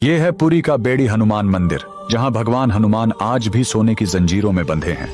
ये है पुरी का बेड़ी हनुमान मंदिर, जहां भगवान हनुमान आज भी सोने की जंजीरों में बंधे हैं।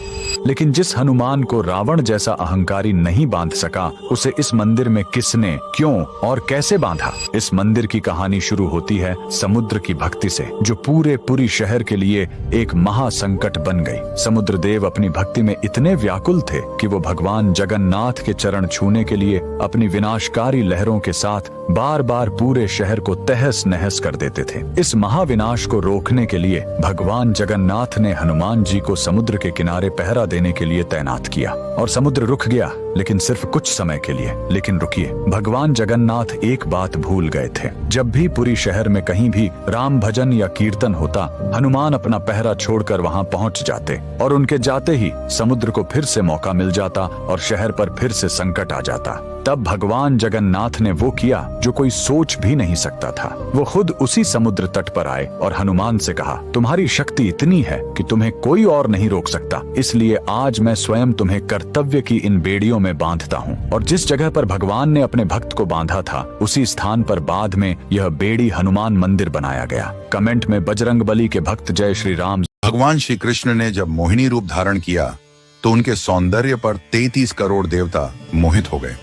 लेकिन जिस हनुमान को रावण जैसा अहंकारी नहीं बांध सका, उसे इस मंदिर में किसने, क्यों और कैसे बांधा? इस मंदिर की कहानी शुरू होती है समुद्र की भक्ति से, जो पूरे पुरी शहर के लिए एक महासंकट बन गई। समुद्र देव अपनी भक्ति में इतने व्याकुल थे कि वो भगवान जगन्नाथ के चरण छूने के लिए अपनी विनाशकारी लहरों के साथ बार बार पूरे शहर को तहस नहस कर देते थे। इस महाविनाश को रोकने के लिए भगवान जगन्नाथ ने हनुमान जी को समुद्र के किनारे पहरा देने के लिए तैनात किया, और समुद्र रुक गया, लेकिन सिर्फ कुछ समय के लिए। लेकिन रुकिए, भगवान जगन्नाथ एक बात भूल गए थे। जब भी पुरी शहर में कहीं भी राम भजन या कीर्तन होता, हनुमान अपना पहरा छोड़कर वहां पहुंच जाते, और उनके जाते ही समुद्र को फिर से मौका मिल जाता और शहर पर फिर से संकट आ जाता। तब भगवान जगन्नाथ ने वो किया जो कोई सोच भी नहीं सकता था। वो खुद उसी समुद्र तट पर आए और हनुमान से कहा, तुम्हारी शक्ति इतनी है कि तुम्हें कोई और नहीं रोक सकता, इसलिए आज मैं स्वयं तुम्हें कर्तव्य की इन बेड़ियों में बांधता हूँ। और जिस जगह पर भगवान ने अपने भक्त को बांधा था, उसी स्थान पर बाद में यह बेड़ी हनुमान मंदिर बनाया गया। कमेंट में बजरंगबली के भक्त जय श्री राम। भगवान श्री कृष्ण ने जब मोहिनी रूप धारण किया तो उनके सौंदर्य पर 33 करोड़ देवता मोहित हो गए।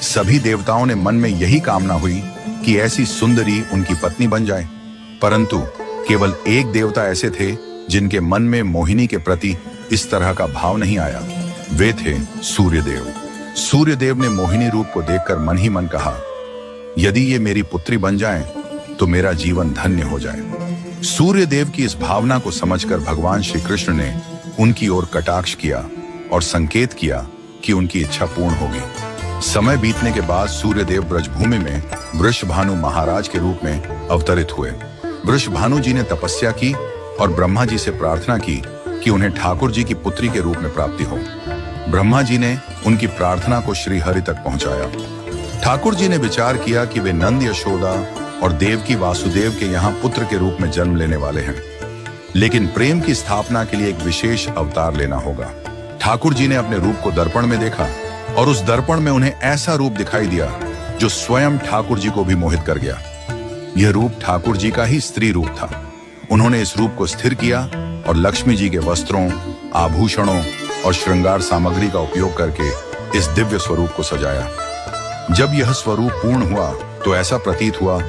सभी देवताओं ने मन में यही कामना हुई कि ऐसी सुंदरी उनकी पत्नी बन जाए, परंतु केवल एक देवता ऐसे थे जिनके मन में मोहिनी के प्रति इस तरह का भाव नहीं आया। वे थे सूर्यदेव। सूर्यदेव ने मोहिनी रूप को देखकर मन ही मन कहा, यदि ये मेरी पुत्री बन जाए तो मेरा जीवन धन्य हो जाए। सूर्यदेव की इस भावना को समझकर भगवान श्री कृष्ण ने उनकी ओर कटाक्ष किया और संकेत किया कि उनकी इच्छा पूर्ण होगी। समय बीतने के बाद सूर्यदेव ब्रजभूमि में वृषभानु महाराज के रूप में अवतरित हुए। वृषभानु जी ने तपस्या की और ब्रह्मा जी से प्रार्थना की कि उन्हें ठाकुर जी की पुत्री के रूप में प्राप्ति हो। ब्रह्मा जी ने उनकी प्रार्थना को श्री हरि तक पहुंचाया। ठाकुर जी ने विचार किया कि वे नंद यशोदा और देवकी वासुदेव के यहाँ पुत्र के रूप में जन्म लेने वाले हैं, लेकिन प्रेम की स्थापना के लिए एक विशेष अवतार लेना होगा। ठाकुर जी ने अपने रूप को दर्पण में देखा और उस दर्पण में उन्हें ऐसा रूप दिखाई दिया जो स्वयं ठाकुर जी को भी मोहित कर गया। यह रूप ठाकुर जी का ही स्त्री रूप था। उन्होंने इस रूप को स्थिर किया और लक्ष्मी जी के वस्त्रों, आभूषणों और श्रृंगार सामग्री का उपयोग करके इस दिव्य स्वरूप को सजाया। जब यह स्वरूप पूर्ण हुआ तो ऐसा प्रतीत हुआ